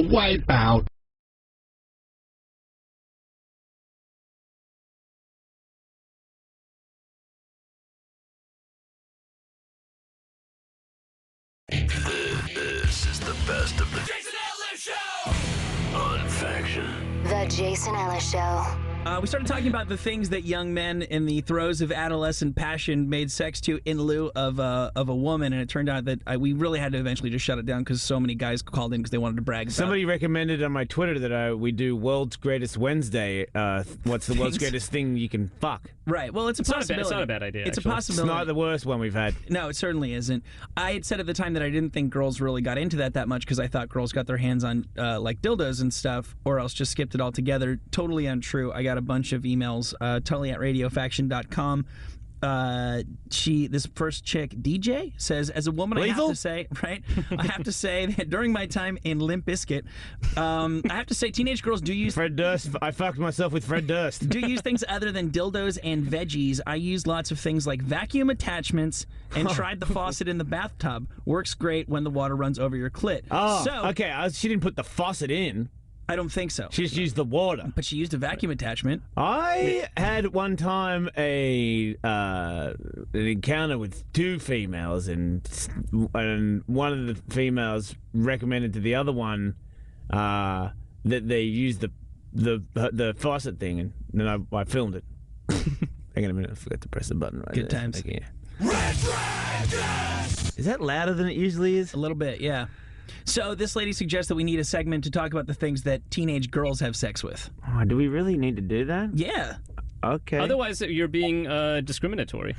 Wipeout. This is the best of the Jason Ellis Show on Faction. The Jason Ellis Show. We started talking about the things that young men in the throes of adolescent passion made sex to in lieu of a woman, and it turned out that we really had to eventually just shut it down because so many guys called in because they wanted to brag about Somebody recommended on my Twitter that we do World's Greatest Wednesday. What's the world's greatest thing you can fuck? Right. Well, it's a possibility. It's not a bad idea. It's actually. a possibility. It's not the worst one we've had. No, it certainly isn't. I had said at the time that I didn't think girls really got into that much because I thought girls got their hands on like dildos and stuff, or else just skipped it altogether. Totally untrue. I got a bunch of emails. Tully at radiofaction.com. This first chick, DJ, says, as a woman, Lethal? I have to say, right? I have to say that during my time in Limp Bizkit, I have to say teenage girls do use Fred Durst. I fucked myself with Fred Durst. do use things other than dildos and veggies. I use lots of things like vacuum attachments and tried the faucet in the bathtub. Works great when the water runs over your clit. Oh, So, okay. She didn't put the faucet in. I don't think so. She just used the water. But she used a vacuum attachment. I had one time an encounter with two females, and one of the females recommended to the other one that they use the faucet thing, and then I filmed it. Hang on a minute, I forgot to press the button right Good there. times. Okay. Is that louder than it usually is? A little bit, yeah. So this lady suggests that we need a segment to talk about the things that teenage girls have sex with. Oh, do we really need to do that? Yeah. Okay. Otherwise, you're being discriminatory.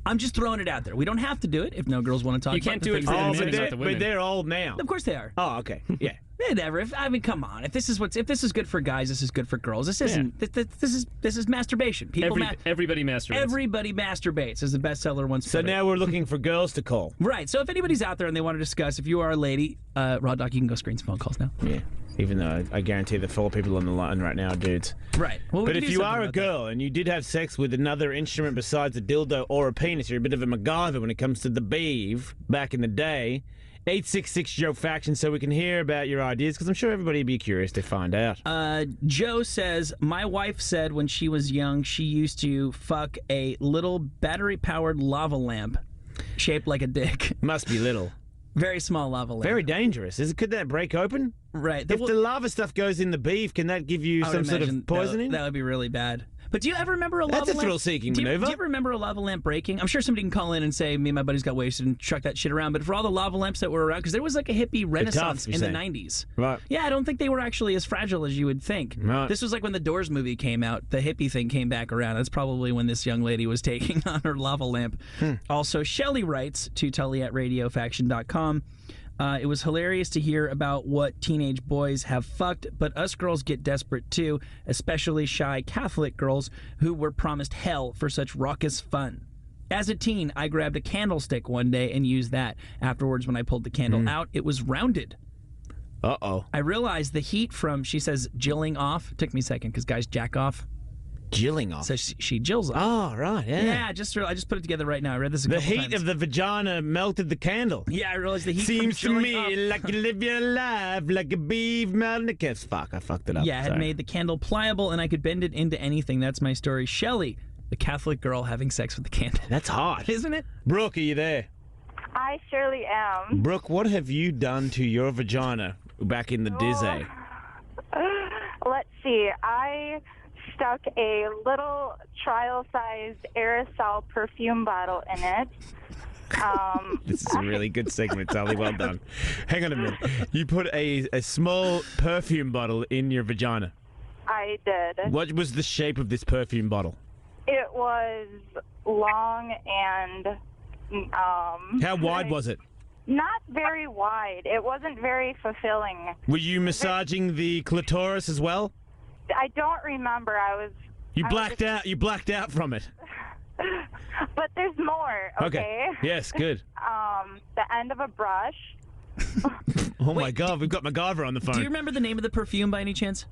I'm just throwing it out there. We don't have to do it if no girls want to talk You about can't the do it things for that the Oh, have men, sex not with. the but women. they're old now. Of course they are. Oh, okay. Yeah. Never. I mean, come on. If this is good for guys, this is good for girls. This isn't. This is masturbation. People Everybody masturbates. Everybody masturbates, as the bestseller once So put it. now we're looking for girls to call. Right. So if anybody's out there and they want to discuss, if you are a lady, Raw Doc, you can go screen some phone calls now. Yeah. Even though I guarantee the 4 people on the line right now are dudes. Right. Well, we But can if do you something are a about that. girl and you did have sex with another instrument besides a dildo or a penis, you're a bit of a MacGyver when it comes to the beeve back in the day. 866-JOE-FACTION so we can hear about your ideas, because I'm sure everybody would be curious to find out. Joe says, my wife said when she was young she used to fuck a little battery-powered lava lamp shaped like a dick. Must be little. Very small lava lamp. Very dangerous. Could that break open? Right. If the lava stuff goes in the beef, can that give you I would some sort imagine of poisoning? That would be really bad. But do you ever remember a lava lamp? That's a thrill-seeking maneuver. Do you ever remember a lava lamp breaking? I'm sure somebody can call in and say, me and my buddies got wasted and chuck that shit around. But for all the lava lamps that were around, because there was like a hippie renaissance you're in the saying. 90s. Right. Yeah, I don't think they were actually as fragile as you would think. Right. This was like when the Doors movie came out. The hippie thing came back around. That's probably when this young lady was taking on her lava lamp. Also, Shelley writes to Tully at radiofaction.com. It was hilarious to hear about what teenage boys have fucked, but us girls get desperate too, especially shy Catholic girls who were promised hell for such raucous fun. As a teen, I grabbed a candlestick one day and used that. Afterwards, when I pulled the candle out, it was rounded. Uh-oh. I realized the heat from, she says, jilling off. It took me a second because guys jack off. Jilling off. So she jills off. Oh, right, yeah. Yeah, I just put it together right now. I read this a The couple heat times. of the vagina melted the candle. Yeah, I realized the heat Seems from to jilling me off. like you live your life like a beef melting a kiss. Fuck, I fucked it up. Yeah, it had Sorry. made the candle pliable and I could bend it into anything. That's my story. Shelley, the Catholic girl having sex with the candle. That's hot. Isn't it? Brooke, are you there? I surely am. Brooke, what have you done to your vagina back in the dizzy? Let's see. I stuck a little trial-sized aerosol perfume bottle in it. This is a really good segment, Sally. Well done. Hang on a minute. You put a small perfume bottle in your vagina. I did. What was the shape of this perfume bottle? It was long and How wide was it? not very wide. It wasn't very fulfilling. Were you massaging the clitoris as well? I don't remember. You I was blacked out. You blacked out from it. But there's more. Okay. Yes, good. The end of a brush. Oh my God, we've got MacGyver on the phone. Do you remember the name of the perfume by any chance?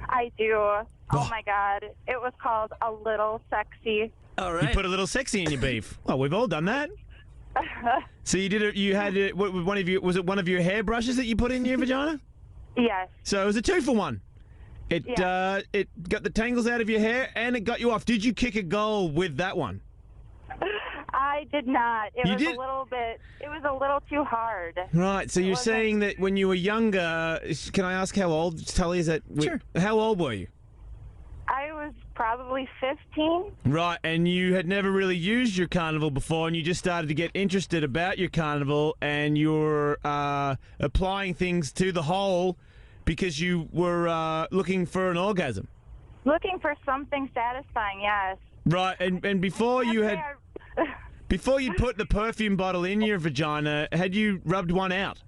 I do. Oh my God. It was called A Little Sexy. All You right. put a little sexy in your beef. Well, we've all done that. So you did it. You had it. What, one of you was it one of your hairbrushes that you put in your vagina? Yes. So it was a 2-for-1. It Yeah. it got the tangles out of your hair and it got you off. Did you kick a goal with that one? I did not. It You was did? a little bit. It was a little too hard. Right. So you're wasn't- saying that when you were younger, can I ask how old? Tully, is that? Sure. How old were you? I was probably 15. Right, and you had never really used your carnival before, and you just started to get interested about your carnival, and you were applying things to the hole because you were looking for an orgasm. Looking for something satisfying, yes. Right, and before you had before you put the perfume bottle in your vagina, had you rubbed one out?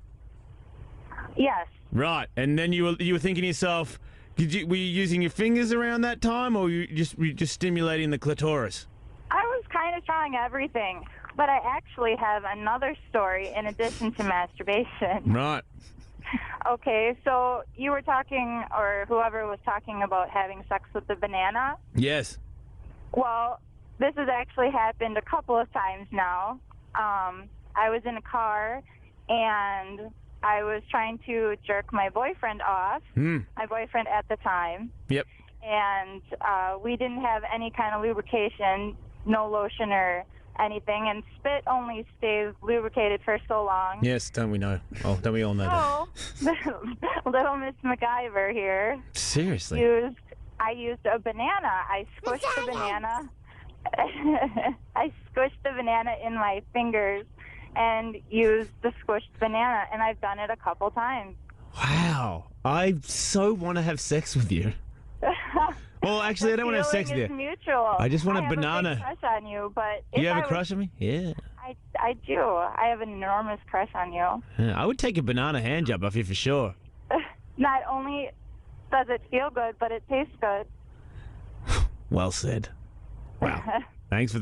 Yes. Right, and then you were thinking to yourself, were you using your fingers around that time, or were you just stimulating the clitoris? I was kind of trying everything, but I actually have another story in addition to masturbation. Right. Okay, so you were talking, or whoever was talking about having sex with the banana. Yes. Well, this has actually happened a couple of times now. I was in a car, and I was trying to jerk my boyfriend off, my boyfriend at the time, Yep. and we didn't have any kind of lubrication, no lotion or anything, and spit only stays lubricated for so long. Yes, don't we know? Oh, don't we all know that? So, little Miss MacGyver here Seriously? I used a banana. I squished the banana. I squished the banana in my fingers and used the squished banana, and I've done it a couple times. Wow. I so want to have sex with you. Well, actually, I don't want to have sex with Feeling you. is mutual. I just want a I banana. have a big crush on you, but You if have I a was- crush on me? Yeah. I do. I have an enormous crush on you. Yeah, I would take a banana hand job off you for sure. Not only does it feel good, but it tastes good. Well said. Wow. Thanks for